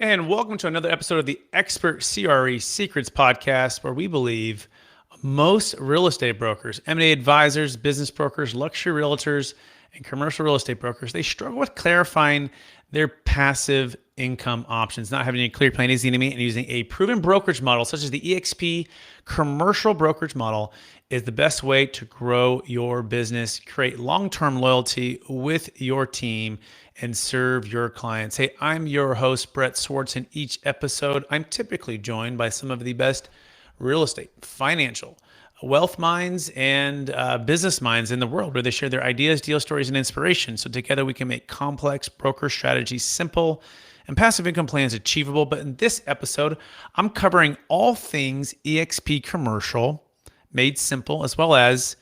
And welcome to another episode of the Expert CRE Secrets Podcast, where we believe most real estate brokers, M&A advisors, business brokers, luxury realtors, and commercial real estate brokers, they struggle with clarifying their passive income options, not having a clear plan is the enemy, and using a proven brokerage model such as the eXp commercial brokerage model is the best way to grow your business, create long-term loyalty with your team, and serve your clients. Hey, I'm your host, Brett Swartz. In each episode, I'm typically joined by some of the best real estate, financial, wealth minds, and business minds in the world, where they share their ideas, deal stories, and inspiration. So together we can make complex broker strategies simple and passive income plans achievable. But in this episode, I'm covering all things eXp commercial made simple, as well as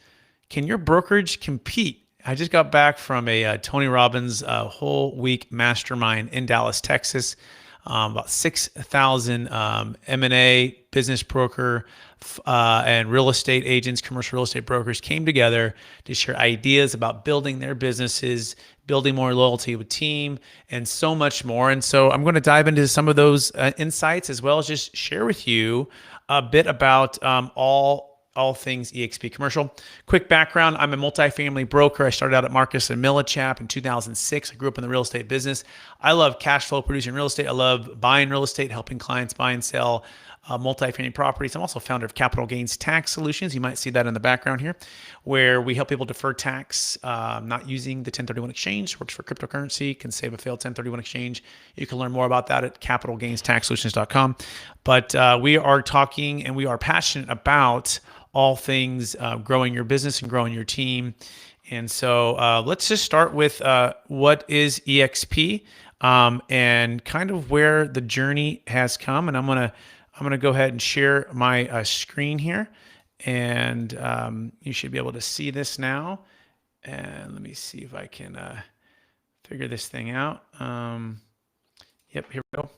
can your brokerage compete? I just got back from a Tony Robbins whole week mastermind in Dallas, Texas. About 6,000 M&A business broker and real estate agents, commercial real estate brokers came together to share ideas about building their businesses, building more loyalty with team, and so much more. And so I'm going to dive into some of those insights, as well as just share with you a bit about all things eXp commercial. Quick background, I'm a multifamily broker. I started out at Marcus and Millichap in 2006. I grew up in the real estate business. I love cash flow producing real estate. I love buying real estate, helping clients buy and sell multifamily properties. I'm also founder of Capital Gains Tax Solutions. You might see that in the background here, where we help people defer tax, not using the 1031 exchange. Works for cryptocurrency, can save a failed 1031 exchange. You can learn more about that at capitalgainstaxsolutions.com. But we are talking and we are passionate about all things growing your business and growing your team. And so let's just start with what is eXp and kind of where the journey has come. And I'm gonna go ahead and share my screen here, and you should be able to see this now. And let me see if I can figure this thing out. Yep, here we go.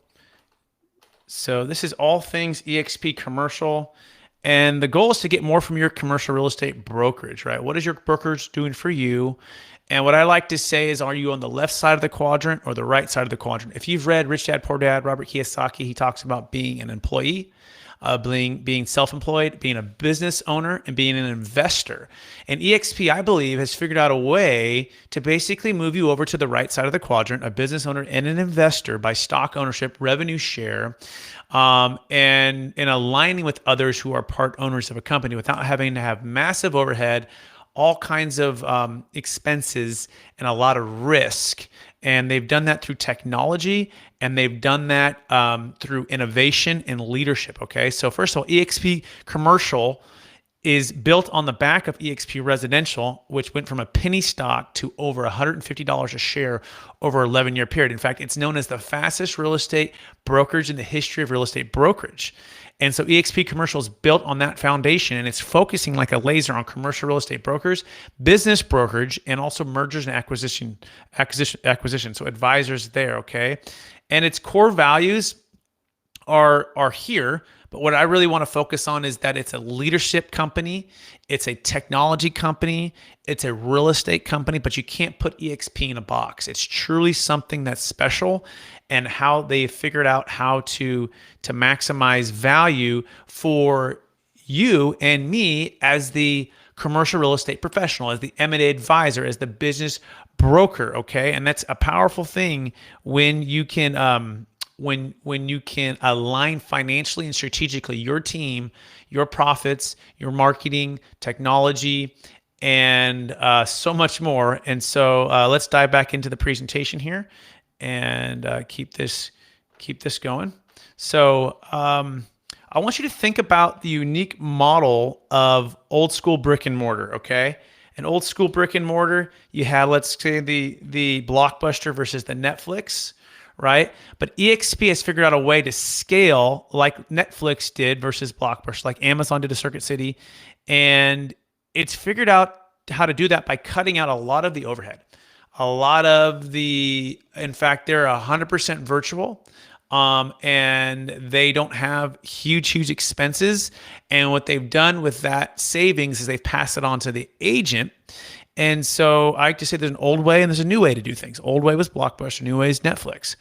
So this is all things eXp commercial. And the goal is to get more from your commercial real estate brokerage, right? What is your brokerage doing for you? And what I like to say is, are you on the left side of the quadrant or the right side of the quadrant? If you've read Rich Dad, Poor Dad, Robert Kiyosaki, he talks about being an employee, being self-employed, being a business owner, and being an investor. And eXp, I believe, has figured out a way to basically move you over to the right side of the quadrant, a business owner and an investor, by stock ownership, revenue share, and aligning with others who are part owners of a company without having to have massive overhead, all kinds of expenses, and a lot of risk. And they've done that through technology, and they've done that through innovation and leadership. Okay, so first of all, eXp commercial is built on the back of eXp residential, which went from a penny stock to over $150 a share over an 11-year period. In fact, it's known as the fastest real estate brokerage in the history of real estate brokerage. And so eXp commercial is built on that foundation, and it's focusing like a laser on commercial real estate brokers, business brokerage, and also mergers and acquisition. So advisors there, okay? And its core values are here. But what I really want to focus on is that it's a leadership company, it's a technology company, it's a real estate company, but you can't put eXp in a box. It's truly something that's special, and how they figured out how to maximize value for you and me as the commercial real estate professional, as the M&A advisor, as the business broker, okay? And that's a powerful thing when you can when you can align financially and strategically your team, your profits, your marketing, technology, and so much more. And so let's dive back into the presentation here and keep this going. So I want you to think about the unique model of old school brick and mortar, okay? An old school brick and mortar, you had, let's say, the Blockbuster versus the Netflix, right? But eXp has figured out a way to scale like Netflix did versus Blockbuster, like Amazon did to Circuit City. And it's figured out how to do that by cutting out a lot of the overhead. In fact, they're 100% virtual. And they don't have huge expenses. And what they've done with that savings is they've passed it on to the agent. And so I like to say there's an old way and there's a new way to do things. Old way was Blockbuster, new way is Netflix.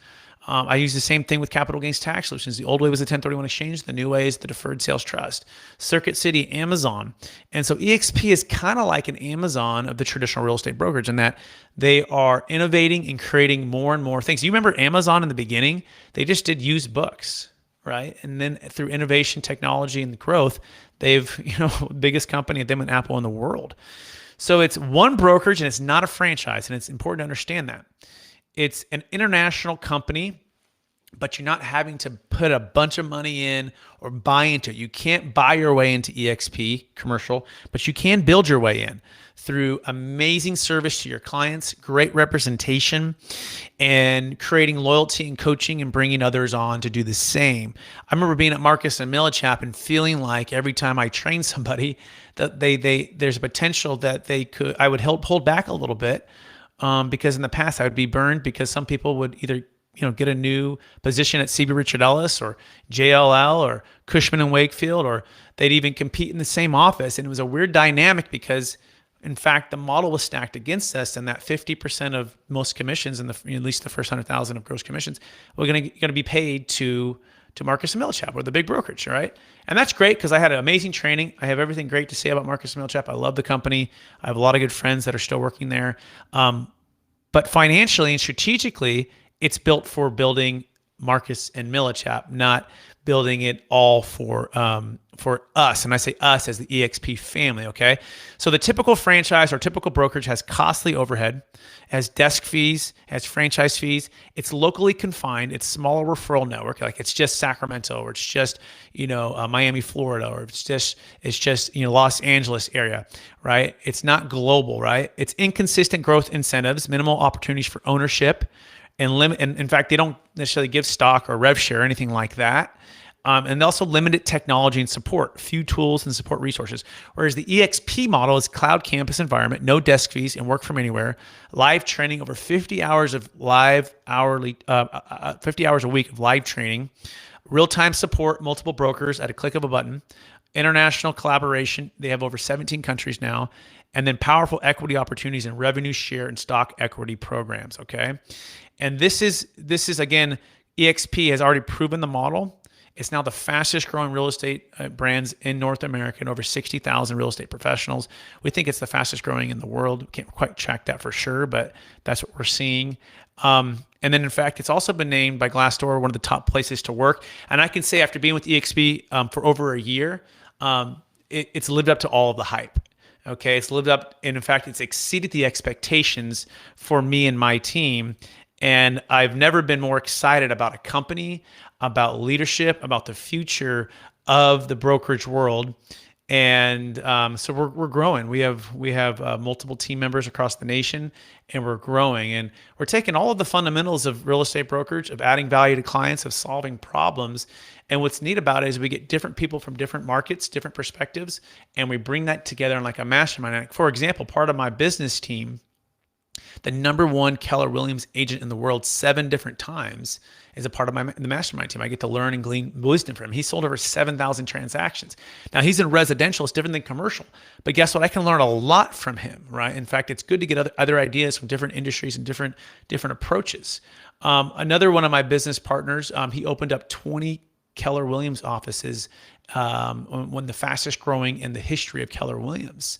I use the same thing with capital gains tax solutions. The old way was the 1031 exchange. The new way is the deferred sales trust. Circuit City, Amazon. And so eXp is kind of like an Amazon of the traditional real estate brokerage in that they are innovating and creating more and more things. You remember Amazon in the beginning? They just did used books, right? And then through innovation, technology, and growth, they've, biggest company, them and Apple in the world. So it's one brokerage and it's not a franchise. And it's important to understand that. It's an international company, but you're not having to put a bunch of money in or buy into it. You can't buy your way into eXp commercial, but you can build your way in through amazing service to your clients, great representation, and creating loyalty and coaching and bringing others on to do the same. I remember being at Marcus and Millichap and feeling like every time I train somebody that there's a potential that I would help hold back a little bit. Because in the past I would be burned because some people would either get a new position at CB Richard Ellis or JLL or Cushman and Wakefield, or they'd even compete in the same office, and it was a weird dynamic because, in fact, the model was stacked against us, and that 50% of most commissions, and at least the first 100,000 of gross commissions, were going to be paid to Marcus and Millichap or the big brokerage, right? And that's great because I had an amazing training. I have everything great to say about Marcus and Millichap. I love the company. I have a lot of good friends that are still working there. But financially and strategically, it's built for building Marcus and Millichap, not building it all for us. And I say us as the eXp family, okay? So the typical franchise or typical brokerage has costly overhead, has desk fees, has franchise fees. It's locally confined. It's smaller referral network. Like it's just Sacramento, or it's just, Miami, Florida, or it's just Los Angeles area, right? It's not global, right? It's inconsistent growth incentives, minimal opportunities for ownership, and in fact, they don't necessarily give stock or rev share or anything like that. And also limited technology and support, few tools and support resources. Whereas the eXp model is cloud campus environment, no desk fees, and work from anywhere. Live training, over 50 hours of live hourly, 50 hours a week of live training. Real-time support, multiple brokers at a click of a button. International collaboration. They have over 17 countries now. And then powerful equity opportunities and revenue share and stock equity programs, okay? And this is again, eXp has already proven the model. It's now the fastest growing real estate brands in North America, and over 60,000 real estate professionals. We think it's the fastest growing in the world. We can't quite track that for sure, but that's what we're seeing. And then in fact, it's also been named by Glassdoor one of the top places to work. And I can say after being with eXp for over a year, it's lived up to all of the hype. Okay, it's lived up, and in fact, it's exceeded the expectations for me and my team. And I've never been more excited about a company, about leadership, about the future of the brokerage world. And so we're growing. We have multiple team members across the nation, and we're growing. And we're taking all of the fundamentals of real estate brokerage, of adding value to clients, of solving problems. And what's neat about it is we get different people from different markets, different perspectives, and we bring that together in like a mastermind. For example, part of my business team, the #1 Keller Williams agent in the world 7 different times, is a part of the mastermind team. I get to learn and glean wisdom from him. He sold over 7,000 transactions. Now he's in residential, it's different than commercial, but guess what? I can learn a lot from him, right? In fact, it's good to get other ideas from different industries and different approaches. Another one of my business partners, he opened up 20 Keller Williams offices, one of the fastest growing in the history of Keller Williams.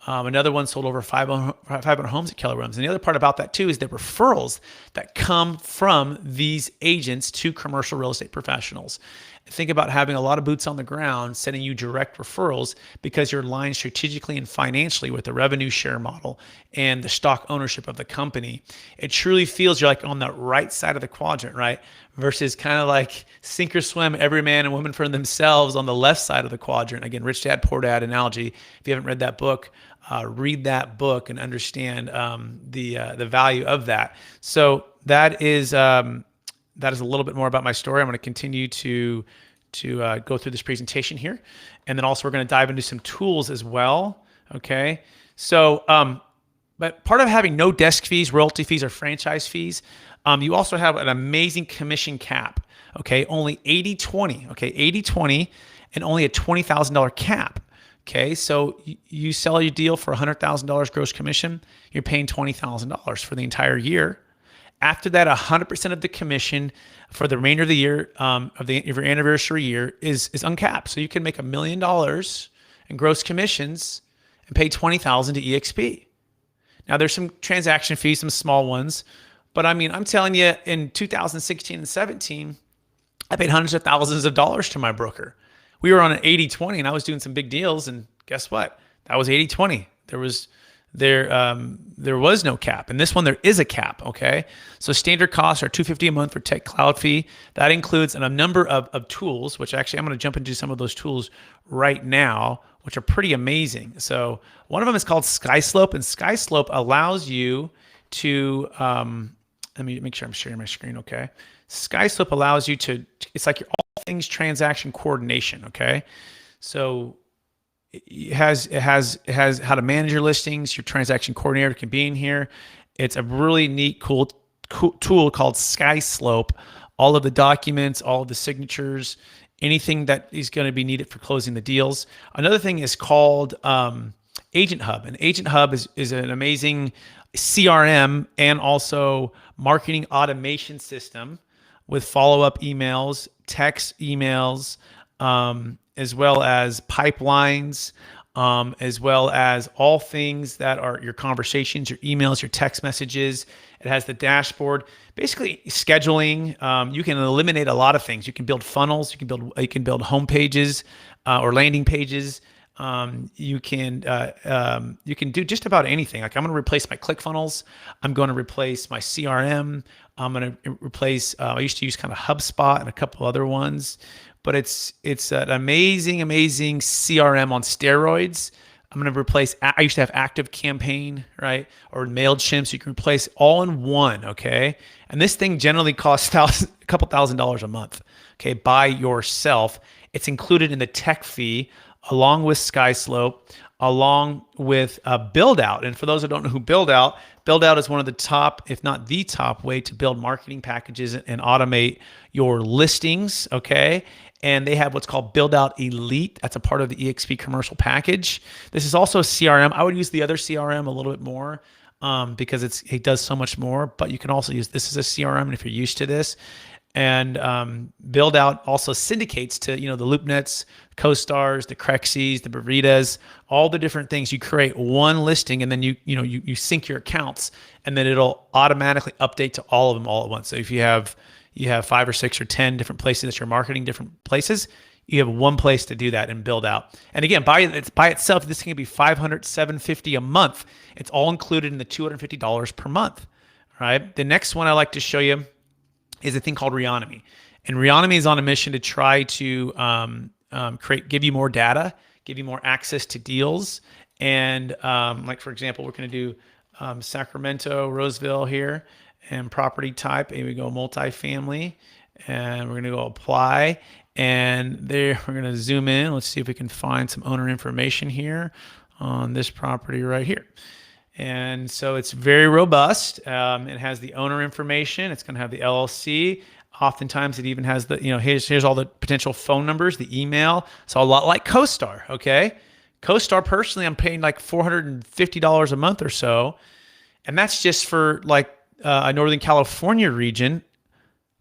Another one sold over 500 homes at Keller Williams. And the other part about that too is the referrals that come from these agents to commercial real estate professionals. Think about having a lot of boots on the ground, sending you direct referrals because you're aligned strategically and financially with the revenue share model and the stock ownership of the company. It truly feels you're like on the right side of the quadrant, right? Versus kind of like sink or swim, every man and woman for themselves on the left side of the quadrant. Again, Rich Dad, Poor Dad analogy. If you haven't read that book, read that book and understand the value of that. So that is a little bit more about my story. I'm going to continue to go through this presentation here, and then also we're going to dive into some tools as well. Okay, so but part of having no desk fees, royalty fees, or franchise fees, you also have an amazing commission cap. Okay, only 80/20. Okay, 80/20, and only a $20,000 cap. Okay, so you sell your deal for $100,000 gross commission, you're paying $20,000 for the entire year. After that, 100% of the commission for the remainder of the year, of your anniversary year, is uncapped. So you can make $1 million in gross commissions and pay 20,000 to eXp. Now there's some transaction fees, some small ones, but I mean, I'm telling you, in 2016 and 17, I paid hundreds of thousands of dollars to my broker. We were on an 80-20 and I was doing some big deals, and guess what? That was 80-20. There was no cap. And this one, there is a cap, okay? So standard costs are $250 a month for tech cloud fee. That includes a number of tools, which actually I'm going to jump into some of those tools right now, which are pretty amazing. So one of them is called SkySlope, and SkySlope allows you to, let me make sure I'm sharing my screen, okay? SkySlope allows you to, it's like your all things transaction coordination, okay? So it has how to manage your listings. Your transaction coordinator can be in here. It's a really neat, cool tool called SkySlope. All of the documents, all of the signatures, anything that is going to be needed for closing the deals. Another thing is called Agent Hub. And Agent Hub is an amazing CRM and also marketing automation system with follow-up emails, text emails, as well as pipelines, as well as all things that are your conversations, your emails, your text messages. It has the dashboard, basically scheduling. You can eliminate a lot of things. You can build funnels. You can build home pages or landing pages. You can do just about anything. Like I'm going to replace my ClickFunnels. I'm going to replace my CRM. I'm going to replace. I used to use kind of HubSpot and a couple other ones, but it's an amazing CRM on steroids. I'm going to replace. I used to have Active Campaign, right, or Mailchimp, so you can replace all in one. Okay, and this thing generally costs a couple $1,000s a month. Okay, by yourself. It's included in the tech fee, along with SkySlope, along with Build Out. And for those who don't know who Build Out is one of the top, if not the top way to build marketing packages and automate your listings, okay? And they have what's called Build Out Elite. That's a part of the eXp commercial package. This is also a CRM. I would use the other CRM a little bit more because it does so much more, but you can also use this as a CRM if you're used to this. And Build Out also syndicates to, the LoopNets, CoStars, the Crexes, the Burritas, all the different things. You create one listing and then you sync your accounts, and then it'll automatically update to all of them all at once. So if you have 5 or 6 or 10 different places that you're marketing different places, you have one place to do that and Build Out. And again, by itself, this can be $500, $750 a month. It's all included in the $250 per month. Right. The next one I like to show you is a thing called Reonomy. And Reonomy is on a mission to try to give you more data, give you more access to deals. And like, for example, we're going to do Sacramento, Roseville here, and property type. Here we go, multifamily. And we're going to go apply. And there, we're going to zoom in. Let's see if we can find some owner information here on this property right here. And so it's very robust. It has the owner information. It's going to have the LLC. Oftentimes it even has the, here's all the potential phone numbers, the email. So a lot like CoStar, okay? CoStar, personally, I'm paying like $450 a month or so. And that's just for like a Northern California region.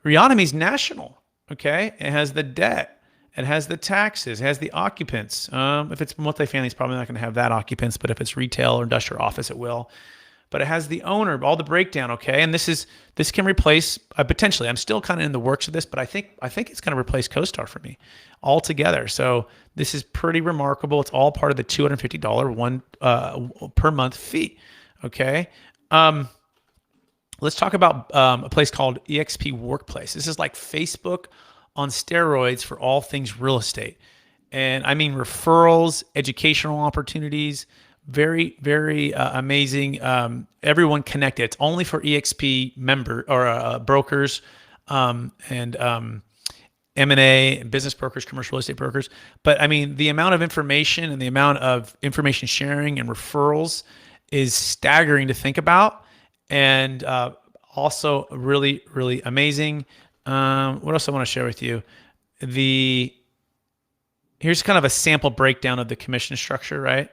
Reonomy's national, okay? It has the debt. It has the taxes, it has the occupants. If it's multifamily, it's probably not going to have that occupants, but if it's retail or industrial office, it will. But it has the owner, all the breakdown, okay? And this can replace, potentially, I'm still kind of in the works of this, but I think it's going to replace CoStar for me altogether. So this is pretty remarkable. It's all part of the $250 per month fee, okay? Let's talk about a place called eXp Workplace. This is like Facebook on steroids for all things real estate. And I mean referrals, educational opportunities, very, very amazing. Everyone connected. It's only for eXp member or brokers and M&A, business brokers, commercial real estate brokers. But I mean, the amount of information and the amount of information sharing and referrals is staggering to think about. And also really, really amazing. What else I want to share with you? Here's kind of a sample breakdown of the commission structure, right?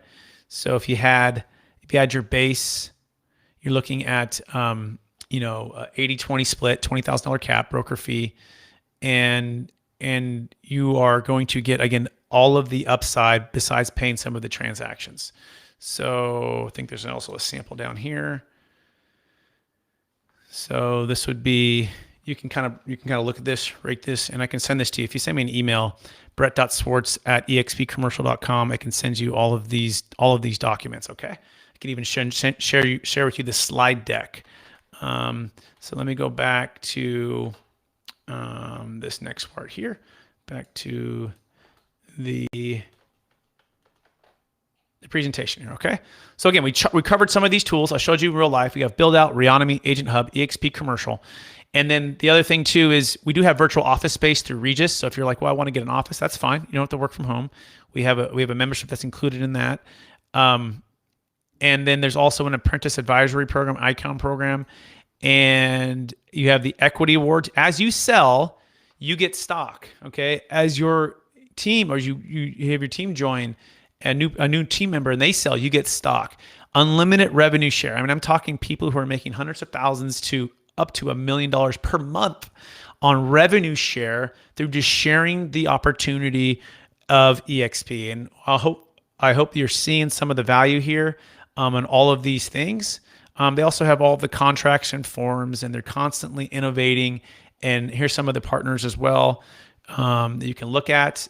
So if you had your base, you're looking at 80-20 split, $20,000 cap broker fee, and you are going to get, again, all of the upside besides paying some of the transactions. So I think there's also a sample down here. So this would be, you can kind of look at this, rate this, and I can send this to you. If you send me an email, brett.swartz@expcommercial.com, I can send you all of these documents. Okay, I can even share with you the slide deck. So let me go back to this next part here, back to the presentation here. Okay, so again, we covered some of these tools. I showed you in real life. We have Build Out, Reonomy, Agent Hub, eXp Commercial. And then the other thing too is we do have virtual office space through Regis. So if you're like, well, I want to get an office, that's fine. You don't have to work from home. We have a membership that's included in that. And then there's also an apprentice advisory program, ICON program. And you have the equity awards. As you sell, you get stock. Okay. As your team, or you have your team join a new team member and they sell, you get stock. Unlimited revenue share. I mean, I'm talking people who are making hundreds of thousands to up to $1 million per month on revenue share through just sharing the opportunity of eXp. And I hope you're seeing some of the value here on all of these things. They also have all of the contracts and forms, and they're constantly innovating. And here's some of the partners as well that you can look at.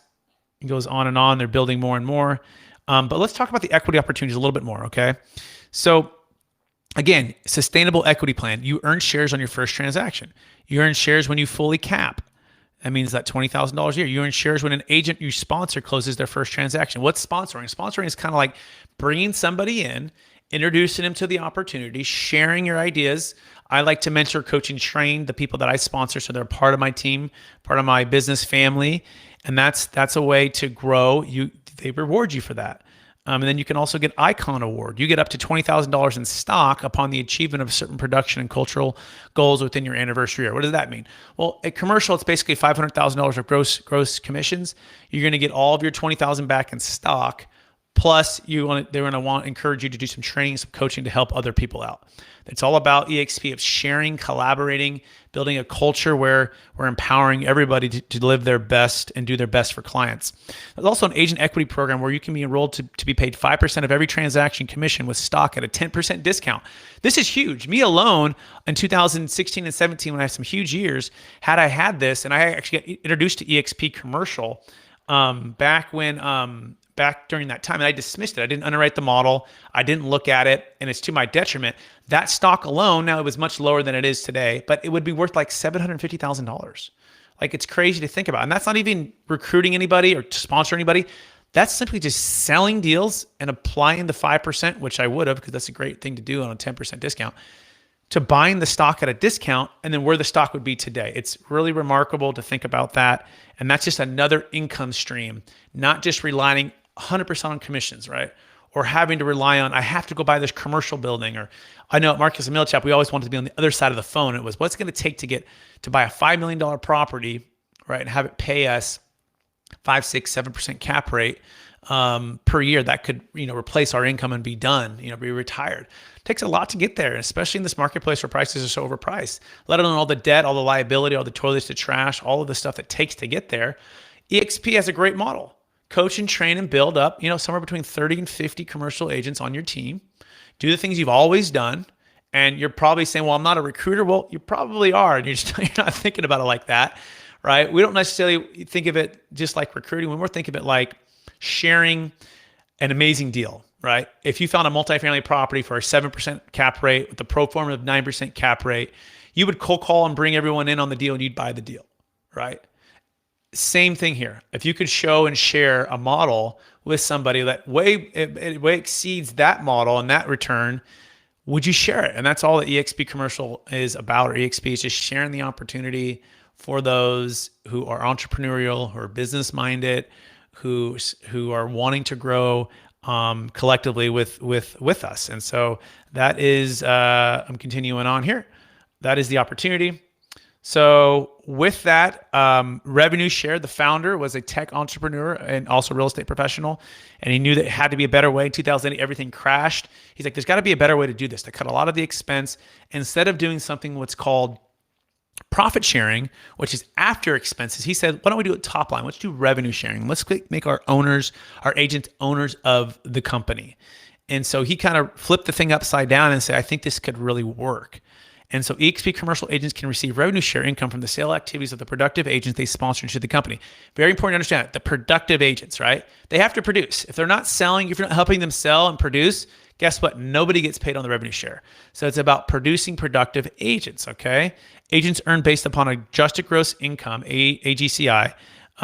It goes on and on. They're building more and more. But let's talk about the equity opportunities a little bit more, okay? So again, sustainable equity plan. You earn shares on your first transaction. You earn shares when you fully cap. That means that $20,000 a year. You earn shares when an agent you sponsor closes their first transaction. What's sponsoring? Sponsoring is kind of like bringing somebody in, introducing them to the opportunity, sharing your ideas. I like to mentor, coach, and train the people that I sponsor, so they're part of my team, part of my business family, and that's a way to grow. They reward you for that. And then you can also get ICON award. You get up to $20,000 in stock upon the achievement of certain production and cultural goals within your anniversary year. What does that mean? Well, at commercial, it's basically $500,000 of gross commissions. You're going to get all of your $20,000 back in stock. Plus, they're going to encourage you to do some training, some coaching to help other people out. It's all about eXp, of sharing, collaborating, building a culture where we're empowering everybody to live their best and do their best for clients. There's also an agent equity program where you can be enrolled to be paid 5% of every transaction commission with stock at a 10% discount. This is huge. Me alone in 2016 and 17, when I had some huge years, had I had this, and I actually got introduced to eXp Commercial back during that time, and I dismissed it. I didn't underwrite the model. I didn't look at it, and it's to my detriment. That stock alone, now it was much lower than it is today, but it would be worth like $750,000. Like, it's crazy to think about. And that's not even recruiting anybody or to sponsor anybody. That's simply just selling deals and applying the 5%, which I would have, because that's a great thing to do on a 10% discount, to buying the stock at a discount and then where the stock would be today. It's really remarkable to think about that. And that's just another income stream, not just relying 100% on commissions, right? Or having to rely on, I have to go buy this commercial building. Or I know at Marcus and Millichap, we always wanted to be on the other side of the phone. It was, what's it going to take to buy a $5 million property, right? And have it pay us 5, 6, 7% cap rate per year that could, replace our income and be done, be retired. It takes a lot to get there, especially in this marketplace where prices are so overpriced, let alone all the debt, all the liability, all the toilets to trash, all of the stuff that takes to get there. eXp has a great model. Coach and train and build up, somewhere between 30 and 50 commercial agents on your team. Do the things you've always done. And you're probably saying, well, I'm not a recruiter. Well, you probably are. And you're not thinking about it like that, right? We don't necessarily think of it just like recruiting. We more think of it like sharing an amazing deal, right? If you found a multifamily property for a 7% cap rate with the pro forma of 9% cap rate, you would cold call and bring everyone in on the deal and you'd buy the deal, right? Same thing here. If you could show and share a model with somebody that way exceeds that model and that return, would you share it? And that's all that eXp Commercial is about, or eXp is just sharing the opportunity for those who are entrepreneurial, who are business minded, who are wanting to grow collectively with us. And so that is, I'm continuing on here. That is the opportunity. So with that, revenue share, the founder was a tech entrepreneur and also real estate professional. And he knew that it had to be a better way. In 2008, everything crashed. He's like, there's got to be a better way to do this, to cut a lot of the expense. Instead of doing something what's called profit sharing, which is after expenses, he said, why don't we do it top line? Let's do revenue sharing. Let's make our agents owners of the company. And so he kind of flipped the thing upside down and said, I think this could really work. And so eXp commercial agents can receive revenue share income from the sale activities of the productive agents they sponsor into the company. Very important to understand that. The productive agents, right? They have to produce. If they're not selling, if you're not helping them sell and produce, guess what? Nobody gets paid on the revenue share. So it's about producing productive agents, okay? Agents earn based upon adjusted gross income, AGCI,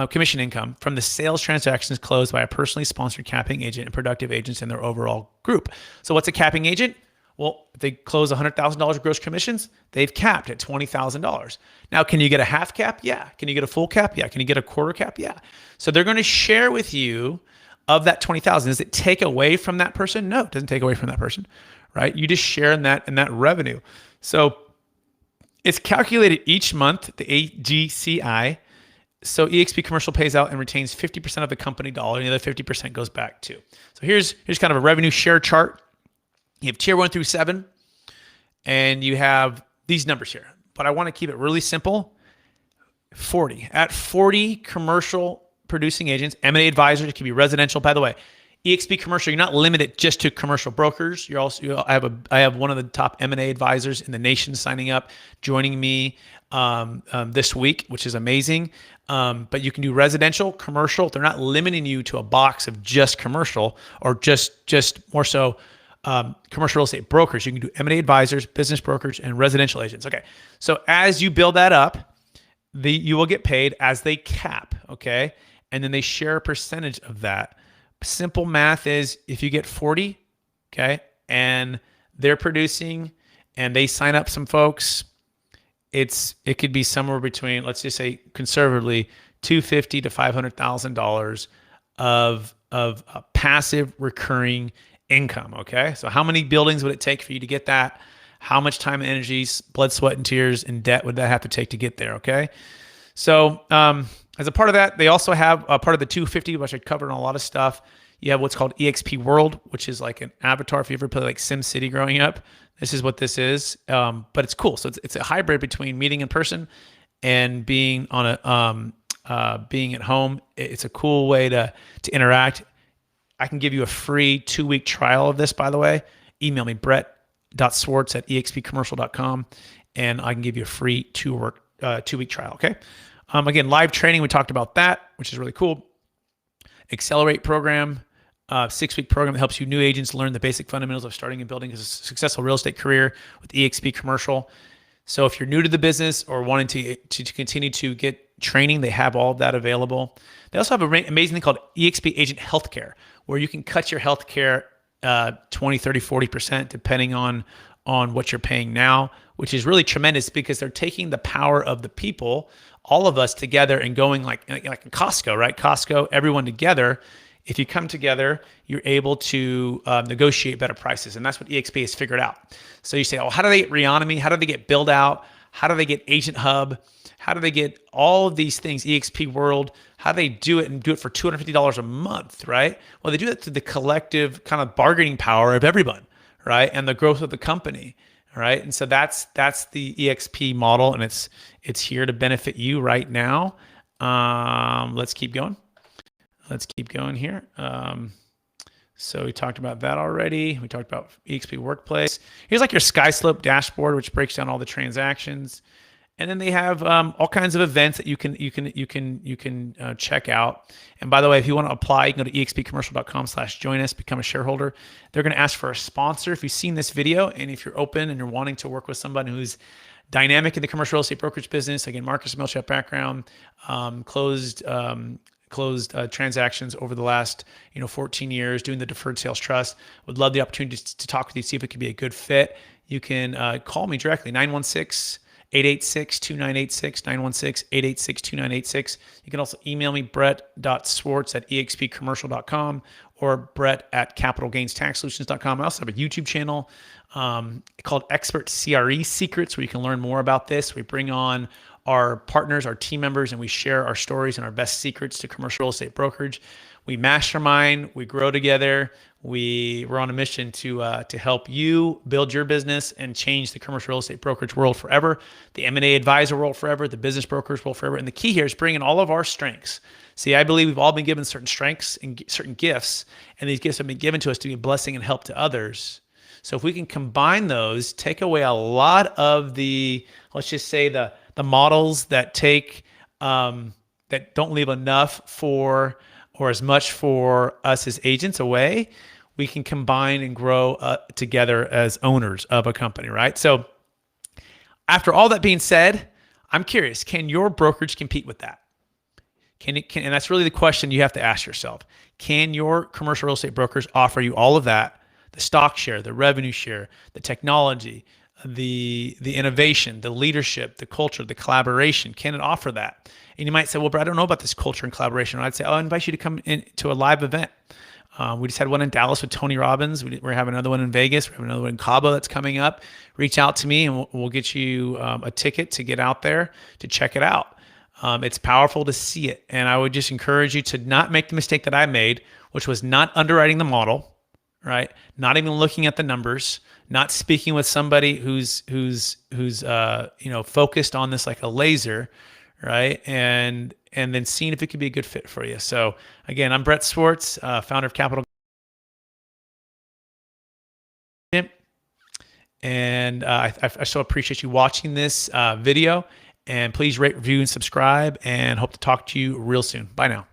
commission income from the sales transactions closed by a personally sponsored capping agent and productive agents in their overall group. So what's a capping agent? Well, if they close $100,000 of gross commissions, they've capped at $20,000. Now, can you get a half cap? Yeah. Can you get a full cap? Yeah. Can you get a quarter cap? Yeah. So they're going to share with you of that 20,000. Does it take away from that person? No, it doesn't take away from that person, right? You just share in that revenue. So it's calculated each month, the AGCI. So eXp Commercial pays out and retains 50% of the company dollar, and the other 50% goes back too. So here's kind of a revenue share chart. You have tier 1 through 7, and you have these numbers here. But I want to keep it really simple. 40. At 40 commercial producing agents, M&A advisors, it can be residential. By the way, eXp Commercial, you're not limited just to commercial brokers. I have one of the top M&A advisors in the nation signing up, joining me this week, which is amazing. But you can do residential, commercial. They're not limiting you to a box of just commercial or just more so commercial real estate brokers. You can do M&A advisors, business brokers, and residential agents. Okay. So as you build that up, you will get paid as they cap. Okay. And then they share a percentage of that. Simple math is if you get 40, okay, and they're producing and they sign up some folks, it could be somewhere between, let's just say conservatively, $250,000 to $500,000 of passive recurring income. Okay. So how many buildings would it take for you to get that? How much time and energy, blood, sweat, and tears and debt would that have to take to get there? Okay. So, as a part of that, they also have a part of the 250, which I covered on a lot of stuff. You have what's called eXp World, which is like an avatar. If you ever played like SimCity growing up, this is what this is. But it's cool. So it's a hybrid between meeting in person and being on being at home. It's a cool way to interact. I can give you a free 2-week trial of this, by the way. Email me, brett.swartz@expcommercial.com, and I can give you a free 2-week trial, okay? Again, live training, we talked about that, which is really cool. Accelerate program, 6-week program that helps you new agents learn the basic fundamentals of starting and building a successful real estate career with eXp Commercial. So if you're new to the business or wanting to continue to get training, they have all of that available. They also have an amazing thing called eXp Agent Healthcare, where you can cut your healthcare 20, 30, 40%, depending on what you're paying now, which is really tremendous because they're taking the power of the people, all of us together, and going like Costco, right? Costco, everyone together. If you come together, you're able to negotiate better prices. And that's what eXp has figured out. So you say, oh, how do they get Reonomy? How do they get Build Out? How do they get Agent Hub? How do they get all of these things, eXp World? How do they do it and do it for $250 a month, right? Well, they do that through the collective kind of bargaining power of everyone, right? And the growth of the company, right? And so that's the eXp model, and it's here to benefit you right now. Let's keep going. Let's keep going here. So we talked about that already. We talked about eXp Workplace. Here's like your SkySlope dashboard, which breaks down all the transactions. And then they have all kinds of events that you can check out. And by the way, if you want to apply, you can go to expcommercial.com/join us, become a shareholder. They're going to ask for a sponsor if you've seen this video, and if you're open and you're wanting to work with somebody who's dynamic in the commercial real estate brokerage business. Again, Marcus Milchap background, closed transactions over the last 14 years, doing the deferred sales trust. Would love the opportunity to talk with you, see if it could be a good fit. You can call me directly, 916-886-2986, 916-886-2986. You can also email me, brett.swartz@expcommercial.com or brett@capitalgainstaxsolutions.com. I also have a YouTube channel called Expert CRE Secrets, where you can learn more about this. We bring on our partners, our team members, and we share our stories and our best secrets to commercial real estate brokerage. We mastermind, we grow together. We're on a mission to help you build your business and change the commercial real estate brokerage world forever, the M&A advisor world forever, the business brokers world forever. And the key here is bringing all of our strengths. See, I believe we've all been given certain strengths and certain gifts, and these gifts have been given to us to be a blessing and help to others. So if we can combine those, take away a lot of the, let's just say the models that take that don't leave enough for or as much for us as agents away, we can combine and grow together as owners of a company, right? So after all that being said, I'm curious, can your brokerage compete with that? And that's really the question you have to ask yourself. Can your commercial real estate brokers offer you all of that? The stock share, the revenue share, the technology, the innovation, the leadership, the culture, the collaboration. Can it offer that? And you might say, well, but I don't know about this culture and collaboration. And I'd say, I'll invite you to come in to a live event. We just had one in Dallas with Tony Robbins. We're having another one in Vegas. We have another one in Cabo that's coming up. Reach out to me and we'll get you a ticket to get out there to check it out. It's powerful to see it. And I would just encourage you to not make the mistake that I made, which was not underwriting the model, right? Not even looking at the numbers, not speaking with somebody who's focused on this like a laser, right? And then seeing if it could be a good fit for you. So again, I'm Brett Swartz, founder of Capital. And I so appreciate you watching this video. And please rate, review, and subscribe, and hope to talk to you real soon. Bye now.